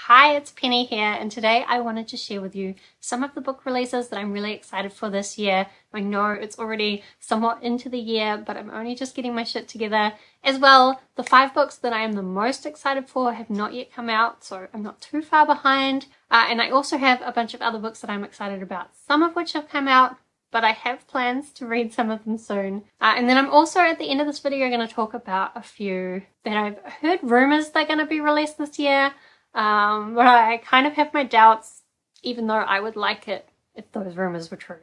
Hi, it's Penny here, and today I wanted to share with you some of the book releases that I'm really excited for this year. I know it's already somewhat into the year, but I'm only just getting my shit together. As well, the 5 books that I am the most excited for have not yet come out, so I'm not too far behind. And I also have a bunch of other books that I'm excited about, some of which have come out, but I have plans to read some of them soon. And then I'm also, at the end of this video, going to talk about a few that I've heard rumors they're going to be released this year. But I kind of have my doubts, even though I would like it if those rumors were true.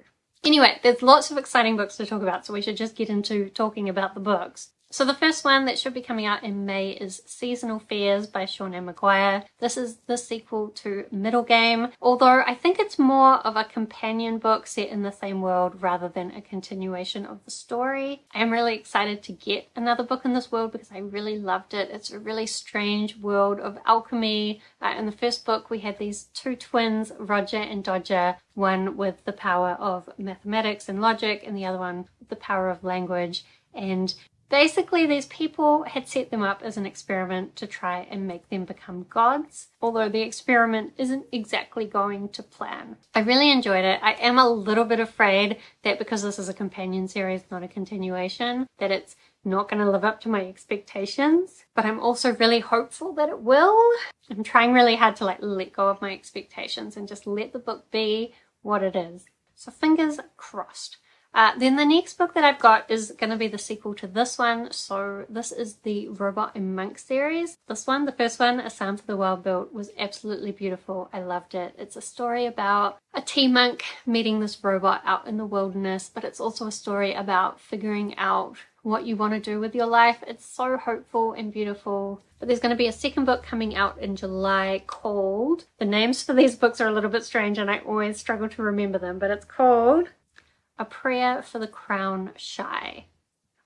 Anyway, there's lots of exciting books to talk about, so we should just get into talking about the books. So the first one that should be coming out in May is Seasonal Fears by Seanan McGuire. This is the sequel to Middle Game, although I think it's more of a companion book set in the same world rather than a continuation of the story. I am really excited to get another book in this world because I really loved it. It's a really strange world of alchemy. In the first book we had these 2 twins, Roger and Dodger, one with the power of mathematics and logic and the other one with the power of language. And basically, these people had set them up as an experiment to try and make them become gods, although the experiment isn't exactly going to plan. I really enjoyed it. I am a little bit afraid that because this is a companion series, not a continuation, that it's not going to live up to my expectations, but I'm also really hopeful that it will. I'm trying really hard to let go of my expectations and just let the book be what it is. So fingers crossed. Then the next book that I've got is going to be the sequel to this one. So this is the Robot and Monk series. This one, the first one, A Psalm for the Wild Built, was absolutely beautiful. I loved it. It's a story about a tea monk meeting this robot out in the wilderness, but it's also a story about figuring out what you want to do with your life. It's so hopeful and beautiful. But there's going to be a second book coming out in July called, the names for these books are a little bit strange and I always struggle to remember them, but it's called A Prayer for the Crown Shy.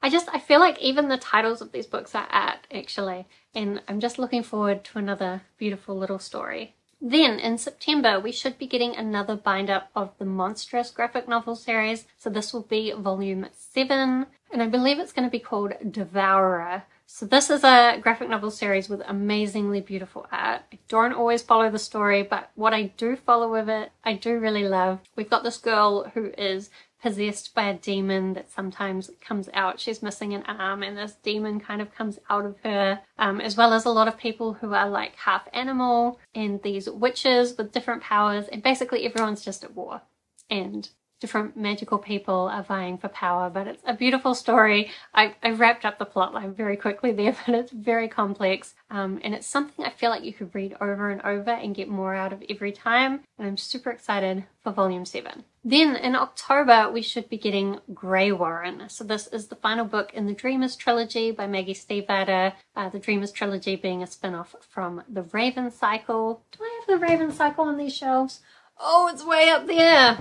I feel like even the titles of these books are art, actually, and I'm just looking forward to another beautiful little story. Then in September we should be getting another bind-up of the Monstress graphic novel series, so this will be volume 7, and I believe it's going to be called Devourer. So this is a graphic novel series with amazingly beautiful art. I don't always follow the story, but what I do follow with it, I do really love. We've got this girl who is possessed by a demon that sometimes comes out. She's missing an arm and this demon kind of comes out of her, as well as a lot of people who are like half animal and these witches with different powers, and basically everyone's just at war and different magical people are vying for power. But it's a beautiful story. I wrapped up the plotline very quickly there, but it's very complex, and it's something I feel like you could read over and over and get more out of every time, and I'm super excited for volume 7. Then in October we should be getting Greywaren. So this is the final book in the Dreamers trilogy by Maggie Stiefvater. The Dreamers trilogy being a spin-off from the Raven Cycle. Do I have the Raven Cycle on these shelves? Oh, it's way up there.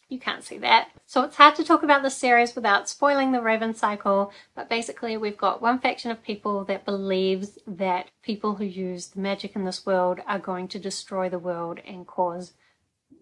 You can't see that. So it's hard to talk about this series without spoiling the Raven Cycle, but basically we've got one faction of people that believes that people who use the magic in this world are going to destroy the world and cause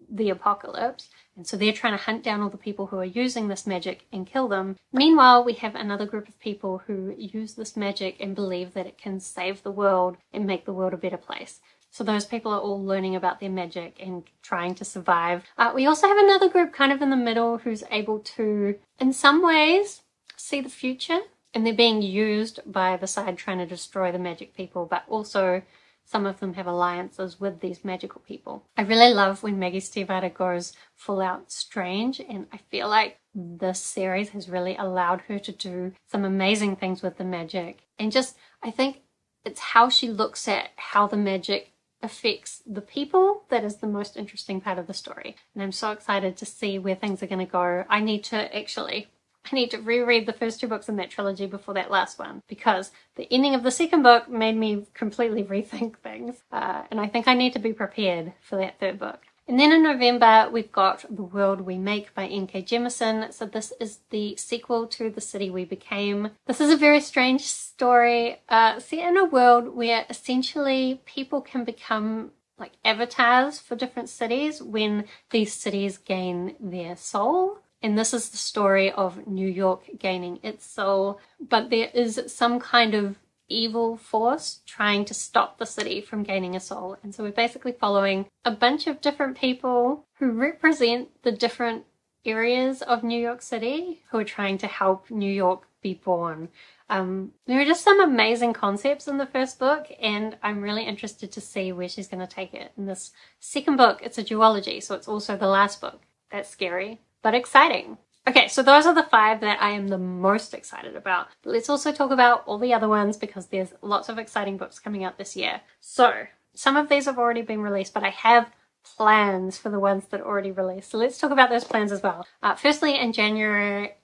the apocalypse, and so they're trying to hunt down all the people who are using this magic and kill them. Meanwhile, we have another group of people who use this magic and believe that it can save the world and make the world a better place. So those people are all learning about their magic and trying to survive. We also have another group kind of in the middle who's able to, in some ways, see the future, and they're being used by the side trying to destroy the magic people, but also some of them have alliances with these magical people. I really love when Maggie Stiefvater goes full out strange, and I feel like this series has really allowed her to do some amazing things with the magic. And just, I think it's how she looks at how the magic affects the people that is the most interesting part of the story. And I'm so excited to see where things are going to go. I need to reread the first 2 books in that trilogy before that last one, because the ending of the second book made me completely rethink things. And I think I need to be prepared for that 3rd book. And then in November, we've got The World We Make by Jemisin. So this is the sequel to The City We Became. This is a very strange story set in a world where essentially people can become like avatars for different cities when these cities gain their soul. And this is the story of New York gaining its soul, but there is some kind of evil force trying to stop the city from gaining a soul. And so we're basically following a bunch of different people who represent the different areas of New York City who are trying to help New York be born. There are just some amazing concepts in the first book, and I'm really interested to see where she's going to take it. In this second book, it's a duology, so it's also the last book. That's scary, but exciting. Okay, so those are the 5 that I am the most excited about. But let's also talk about all the other ones because there's lots of exciting books coming out this year. So some of these have already been released, but I have plans for the ones that are already released. So let's talk about those plans as well. Firstly, in January,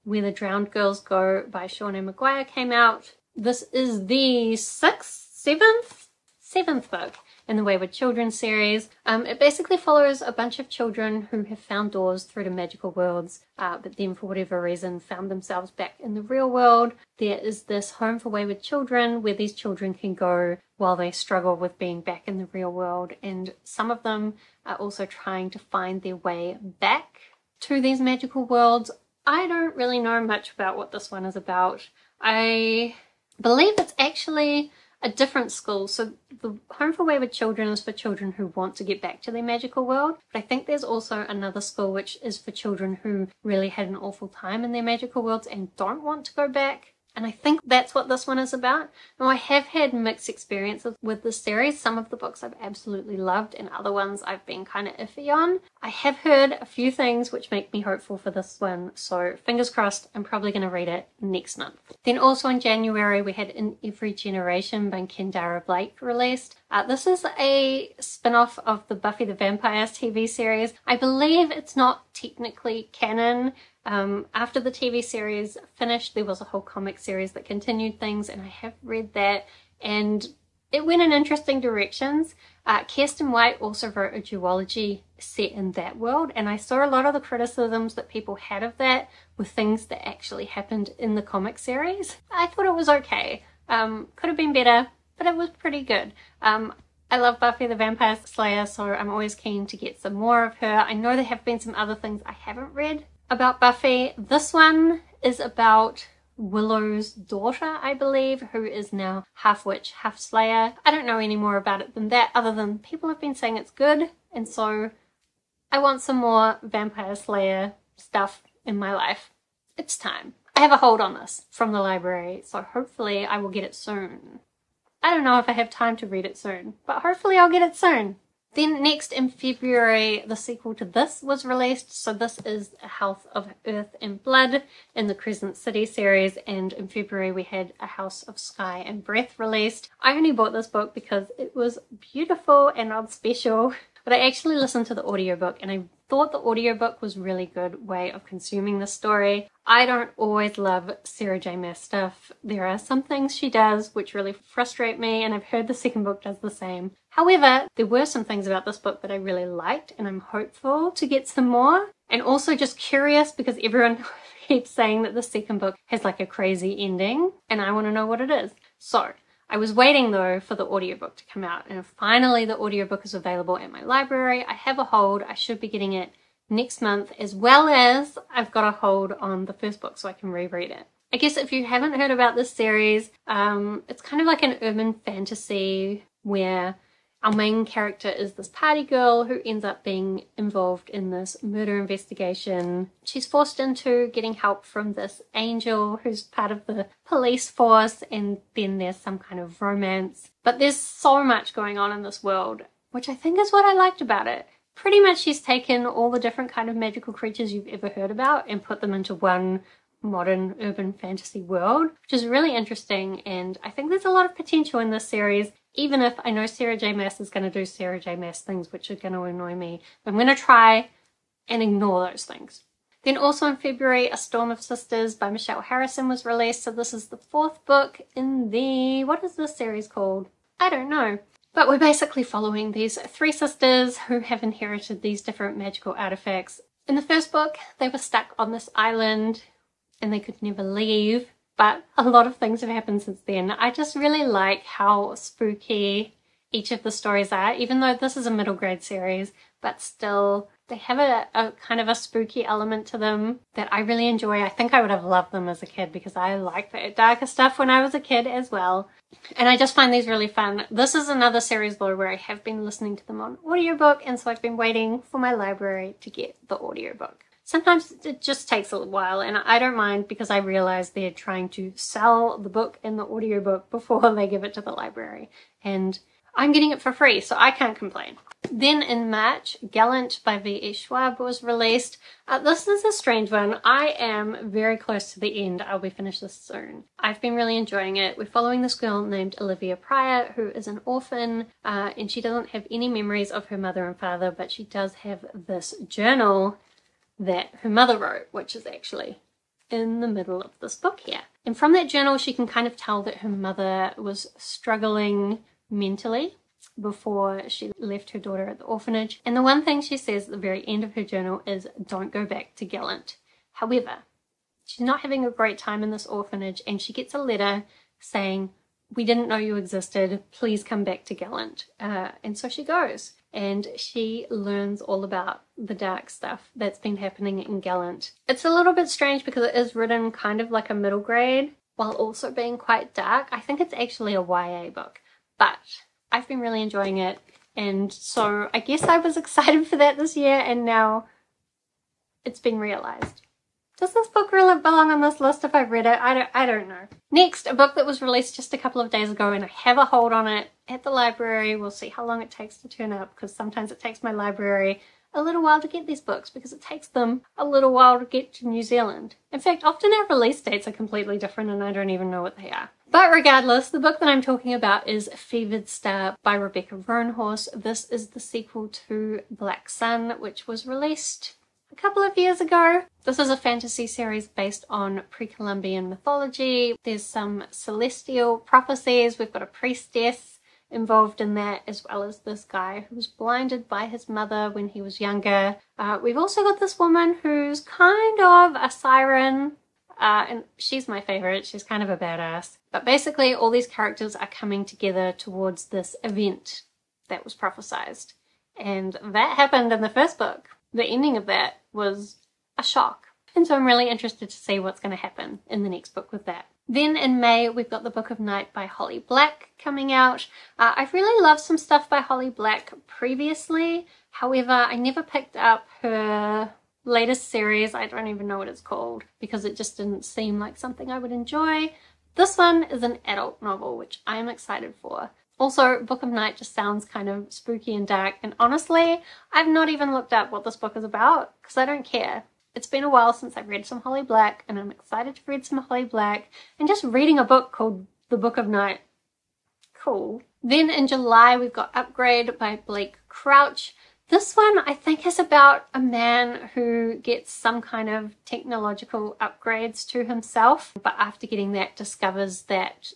Where the Drowned Girls Go by Seanan McGuire came out. This is the 7th book in the Wayward Children series. It basically follows a bunch of children who have found doors through to magical worlds, but then for whatever reason found themselves back in the real world. There is this home for wayward children where these children can go while they struggle with being back in the real world, and some of them are also trying to find their way back to these magical worlds. I don't really know much about what this one is about. I believe it's actually a different school. So the Home for Wayward Children is for children who want to get back to their magical world. But I think there's also another school which is for children who really had an awful time in their magical worlds and don't want to go back. And I think that's what this one is about. Now, I have had mixed experiences with this series. Some of the books I've absolutely loved and other ones I've been kind of iffy on. I have heard a few things which make me hopeful for this one, so fingers crossed. I'm probably going to read it next month. Then also in January we had In Every Generation by Kendare released. This is a spin-off of the Buffy the Vampire TV series. I believe it's not technically canon. After the TV series finished, there was a whole comic series that continued things, and I have read that, and it went in interesting directions. Kirsten White also wrote a duology set in that world, and I saw a lot of the criticisms that people had of that were things that actually happened in the comic series. I thought it was okay. Could have been better, but it was pretty good. I love Buffy the Vampire Slayer, so I'm always keen to get some more of her. I know there have been some other things I haven't read about Buffy. This one is about Willow's daughter, I believe, who is now half witch, half slayer. I don't know any more about it than that, other than people have been saying it's good, and so I want some more Vampire Slayer stuff in my life. It's time. I have a hold on this from the library, so hopefully I will get it soon. I don't know if I have time to read it soon, but hopefully I'll get it soon. Then next in February, the sequel to this was released. So this is A House of Earth and Blood in the Crescent City series. And in February we had A House of Sky and Breath released. I only bought this book because it was beautiful and not special. But I actually listened to the audiobook, and I thought the audiobook was a really good way of consuming the story. I don't always love Sarah J Maas stuff. There are some things she does which really frustrate me, and I've heard the second book does the same. However, there were some things about this book that I really liked, and I'm hopeful to get some more. And also just curious because everyone keeps saying that the second book has like a crazy ending, and I want to know what it is. So I was waiting though for the audiobook to come out, and finally the audiobook is available at my library. I have a hold. I should be getting it next month, as well as I've got a hold on the first book so I can reread it. I guess if you haven't heard about this series, it's kind of like an urban fantasy where our main character is this party girl who ends up being involved in this murder investigation. She's forced into getting help from this angel who's part of the police force, and then there's some kind of romance. But there's so much going on in this world, which I think is what I liked about it. Pretty much she's taken all the different kind of magical creatures you've ever heard about and put them into one modern urban fantasy world, which is really interesting, and I think there's a lot of potential in this series. Even if I know Sarah J Maas is going to do Sarah J Maas things which are going to annoy me, I'm going to try and ignore those things. Then also in February, A Storm of Sisters by Michelle Harrison was released. So this is the 4th book in the... what is this series called? I don't know. But we're basically following these 3 sisters who have inherited these different magical artifacts. In the first book, they were stuck on this island and they could never leave. But a lot of things have happened since then. I just really like how spooky each of the stories are, even though this is a middle grade series, but still They have a kind of a spooky element to them that I really enjoy. I think I would have loved them as a kid because I liked the darker stuff when I was a kid as well. And I just find these really fun. This is another series though where I have been listening to them on audiobook, and so I've been waiting for my library to get the audiobook. Sometimes it just takes a little while, and I don't mind because I realize they're trying to sell the book and the audiobook before they give it to the library. And I'm getting it for free, so I can't complain. Then in March, Gallant by V.E. Schwab was released. This is a strange one. I am very close to the end. I'll be finished this soon. I've been really enjoying it. We're following this girl named Olivia Pryor, who is an orphan, and she doesn't have any memories of her mother and father, but she does have this journal that her mother wrote, which is actually in the middle of this book here. And from that journal, she can kind of tell that her mother was struggling mentally before she left her daughter at the orphanage. And the one thing she says at the very end of her journal is, don't go back to Gallant. However, she's not having a great time in this orphanage, and she gets a letter saying, we didn't know you existed, please come back to Gallant. And so she goes, and she learns all about the dark stuff that's been happening in Gallant. It's a little bit strange because it is written kind of like a middle grade while also being quite dark. I think it's actually a YA book, but I've been really enjoying it, and so I guess I was excited for that this year, and now it's been realized. Does this book really belong on this list if I've read it? I don't know. Next, a book that was released just a couple of days ago, and I have a hold on it at the library. We'll see how long it takes to turn up, because sometimes it takes my library a little while to get these books because it takes them a little while to get to New Zealand. In fact, often our release dates are completely different and I don't even know what they are. But regardless, the book that I'm talking about is Fevered Star by Rebecca Roanhorse. This is the sequel to Black Sun, which was released a couple of years ago. This is a fantasy series based on pre-Columbian mythology. There's some celestial prophecies. We've got a priestess involved in that, as well as this guy who was blinded by his mother when he was younger. We've also got this woman who's kind of a siren, and she's my favorite. She's kind of a badass. But basically all these characters are coming together towards this event that was prophesized, and that happened in the first book. The ending of that was a shock, and so I'm really interested to see what's going to happen in the next book with that. Then in May, we've got The Book of Night by Holly Black coming out. I've really loved some stuff by Holly Black previously. However, I never picked up her latest series. I don't even know what it's called because it just didn't seem like something I would enjoy. This one is an adult novel, which I am excited for. Also, Book of Night just sounds kind of spooky and dark, and honestly, I've not even looked up what this book is about because I don't care. It's been a while since I've read some Holly Black, and I'm excited to read some Holly Black, and just reading a book called The Book of Night. Cool. Then in July, we've got Upgrade by Blake Crouch. This one I think is about a man who gets some kind of technological upgrades to himself, but after getting that discovers that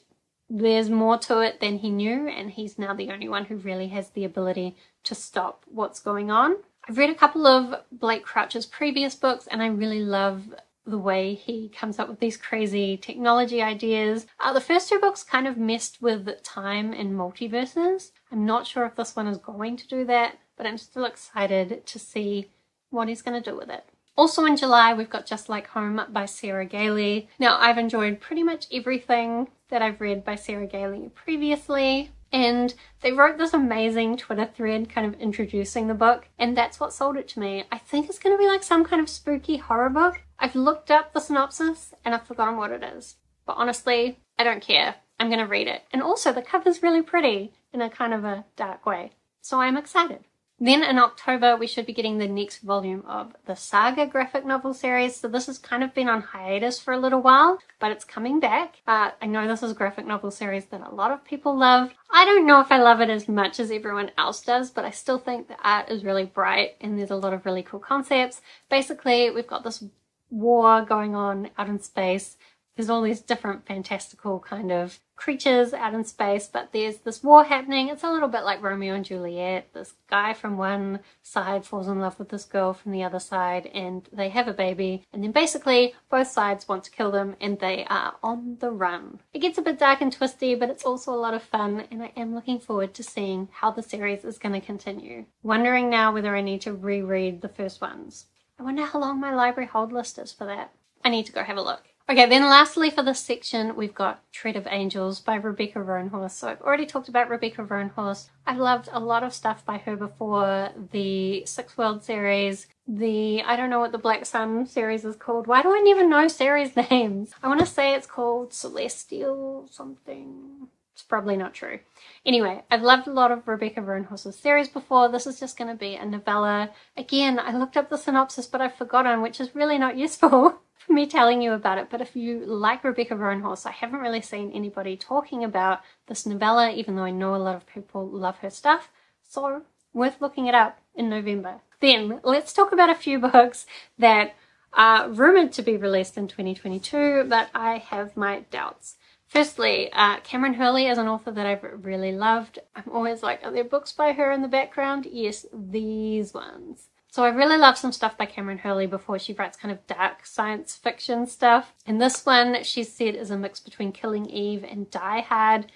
there's more to it than he knew, and he's now the only one who really has the ability to stop what's going on. I've read a couple of Blake Crouch's previous books, and I really love the way he comes up with these crazy technology ideas. The first two books kind of messed with time and multiverses. I'm not sure if this one is going to do that, but I'm still excited to see what he's going to do with it. Also in July, we've got Just Like Home by Sarah Gailey. Now, I've enjoyed pretty much everything that I've read by Sarah Gailey previously, and they wrote this amazing Twitter thread kind of introducing the book, and that's what sold it to me. I think it's going to be like some kind of spooky horror book. I've looked up the synopsis and I've forgotten what it is, but honestly, I don't care. I'm going to read it. And also the cover's really pretty in a kind of a dark way, so I'm excited. Then in October, we should be getting the next volume of the Saga graphic novel series. So this has kind of been on hiatus for a little while, but it's coming back. I know this is a graphic novel series that a lot of people love. I don't know if I love it as much as everyone else does, but I still think the art is really bright and there's a lot of really cool concepts. Basically, we've got this war going on out in space. There's all these different fantastical kind of creatures out in space, but there's this war happening. It's a little bit like Romeo and Juliet. This guy from one side falls in love with this girl from the other side, and they have a baby, and then basically both sides want to kill them, and they are on the run. It gets a bit dark and twisty, but it's also a lot of fun, and I am looking forward to seeing how the series is going to continue. Wondering now whether I need to reread the first ones. I wonder how long my library hold list is for that. I need to go have a look. Okay, then lastly for this section, we've got Tread of Angels by Rebecca Roanhorse. So I've already talked about Rebecca Roanhorse. I've loved a lot of stuff by her before. The Six World series, I don't know what the Black Sun series is called. Why do I never know series names? I want to say it's called Celestial something. It's probably not true. Anyway, I've loved a lot of Rebecca Roanhorse's series before. This is just going to be a novella. Again, I looked up the synopsis, but I've forgotten, which is really not useful for me telling you about it. But if you like Rebecca Roanhorse, I haven't really seen anybody talking about this novella, even though I know a lot of people love her stuff. So, worth looking it up in November. Then, let's talk about a few books that are rumored to be released in 2022, but I have my doubts. Firstly, Cameron Hurley is an author that I've really loved. I'm always like, are there books by her in the background? Yes, these ones. So I really love some stuff by Cameron Hurley before she writes kind of dark science fiction stuff. And this one, she said, is a mix between Killing Eve and Die Hard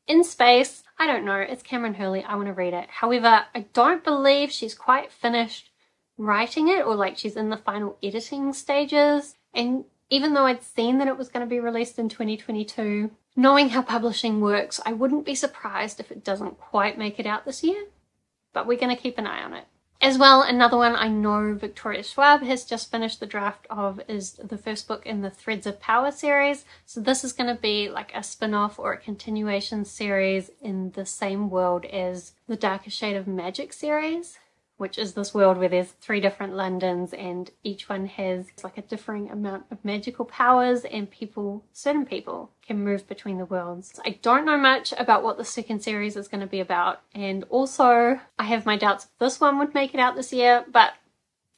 in space. I don't know, it's Cameron Hurley, I want to read it. However, I don't believe she's quite finished writing it, or like she's in the final editing stages. And even though I'd seen that it was going to be released in 2022, knowing how publishing works, I wouldn't be surprised if it doesn't quite make it out this year. But we're going to keep an eye on it. As well, another one I know Victoria Schwab has just finished the draft of is the first book in the Threads of Power series. So this is going to be like a spin-off or a continuation series in the same world as the Darker Shade of Magic series, which is this world where there's 3 different Londons and each one has like a differing amount of magical powers, and certain people can move between the worlds. I don't know much about what the second series is going to be about, and also I have my doubts if this one would make it out this year, but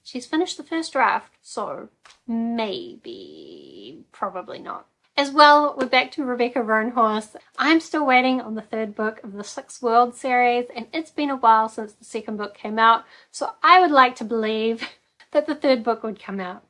she's finished the first draft, so maybe, probably not. As well, we're back to Rebecca Roanhorse. I'm still waiting on the 3rd book of the Six World series, and it's been a while since the 2nd book came out, so I would like to believe that the 3rd book would come out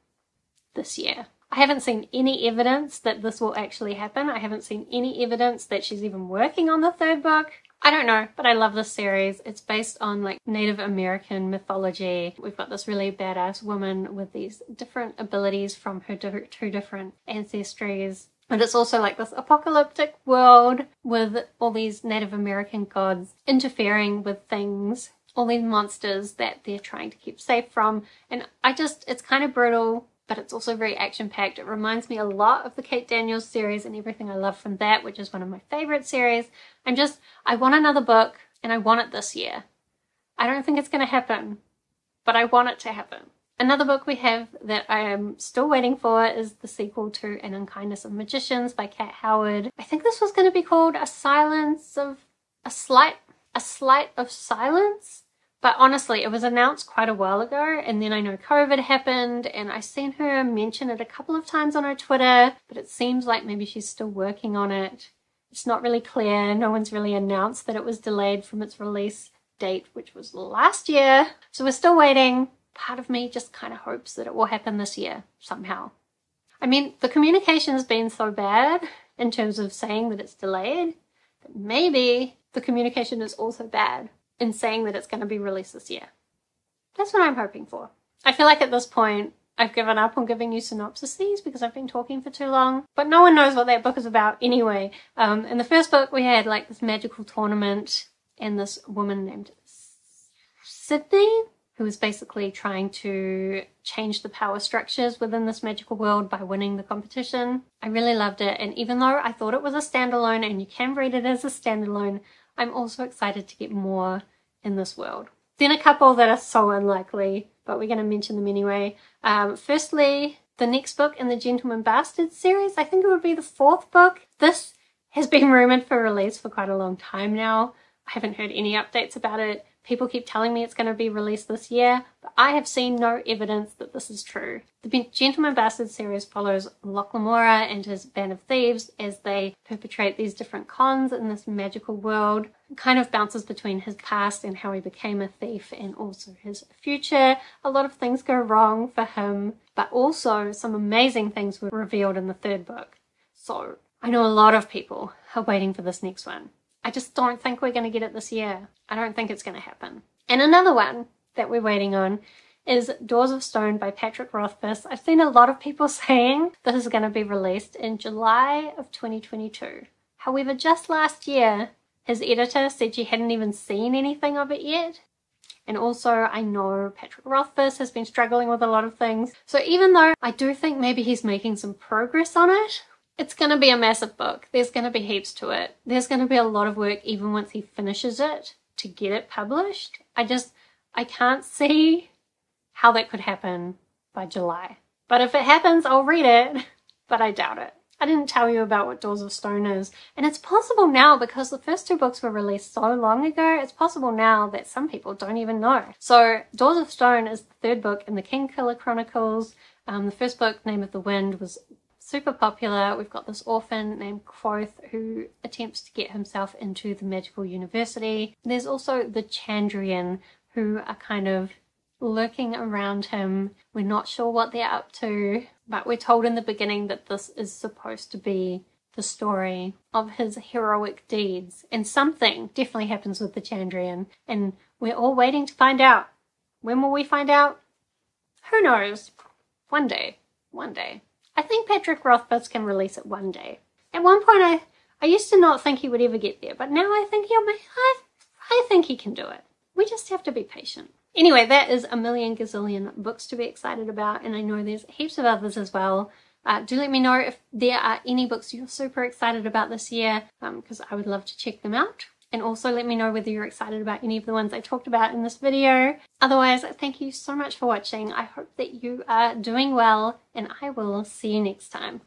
this year. I haven't seen any evidence that this will actually happen. I haven't seen any evidence that she's even working on the 3rd book. I don't know, but I love this series. It's based on like Native American mythology. We've got this really badass woman with these different abilities from her 2 different ancestries. And it's also like this apocalyptic world with all these Native American gods interfering with things, all these monsters that they're trying to keep safe from. And it's kind of brutal, but it's also very action-packed. It reminds me a lot of the Kate Daniels series and everything I love from that, which is one of my favorite series. I want another book, and I want it this year. I don't think it's going to happen, but I want it to happen. Another book we have that I am still waiting for is the sequel to An Unkindness of Magicians by Kat Howard. I think this was going to be called A Slight of Silence. But honestly, it was announced quite a while ago, and then I know COVID happened, and I've seen her mention it a couple of times on her Twitter, but it seems like maybe she's still working on it. It's not really clear. No one's really announced that it was delayed from its release date, which was last year. So we're still waiting. Part of me just kind of hopes that it will happen this year somehow. I mean, the communication's been so bad in terms of saying that it's delayed, that maybe the communication is also bad in saying that it's going to be released this year. That's what I'm hoping for. I feel like at this point, I've given up on giving you synopsises because I've been talking for too long, but no one knows what that book is about anyway. In the first book, we had like this magical tournament and this woman named Sydney, who was basically trying to change the power structures within this magical world by winning the competition. I really loved it, and even though I thought it was a standalone, and you can read it as a standalone, I'm also excited to get more in this world. Then a couple that are so unlikely, but we're going to mention them anyway. Firstly, the next book in the Gentleman Bastards series, I think it would be the 4th book. This has been rumoured for release for quite a long time now. I haven't heard any updates about it. People keep telling me it's going to be released this year, but I have seen no evidence that this is true. The Gentleman Bastard series follows Lamora and his band of thieves as they perpetrate these different cons in this magical world. It kind of bounces between his past and how he became a thief and also his future. A lot of things go wrong for him, but also some amazing things were revealed in the third book. So I know a lot of people are waiting for this next one. I just don't think we're going to get it this year. I don't think it's going to happen. And another one that we're waiting on is Doors of Stone by Patrick Rothfuss. I've seen a lot of people saying this is going to be released in July of 2022. However, just last year, his editor said she hadn't even seen anything of it yet. And also, I know Patrick Rothfuss has been struggling with a lot of things. So even though I do think maybe he's making some progress on it, it's going to be a massive book. There's going to be heaps to it. There's going to be a lot of work even once he finishes it to get it published. I can't see how that could happen by July. But if it happens, I'll read it. But I doubt it. I didn't tell you about what Doors of Stone is. And it's possible now, because the first two books were released so long ago, it's possible now that some people don't even know. So Doors of Stone is the third book in the Kingkiller Chronicles. The first book, Name of the Wind, was super popular. We've got this orphan named Quoth who attempts to get himself into the magical university. There's also the Chandrian who are kind of lurking around him. We're not sure what they're up to, but we're told in the beginning that this is supposed to be the story of his heroic deeds. And something definitely happens with the Chandrian, and we're all waiting to find out. When will we find out? Who knows? One day. One day. I think Patrick Rothfuss can release it one day. At one point, I used to not think he would ever get there, but now I think I think he can do it. We just have to be patient. Anyway, that is a million gazillion books to be excited about, and I know there's heaps of others as well. Do let me know if there are any books you're super excited about this year, because I would love to check them out. And also let me know whether you're excited about any of the ones I talked about in this video. Otherwise, thank you so much for watching. I hope that you are doing well, and I will see you next time.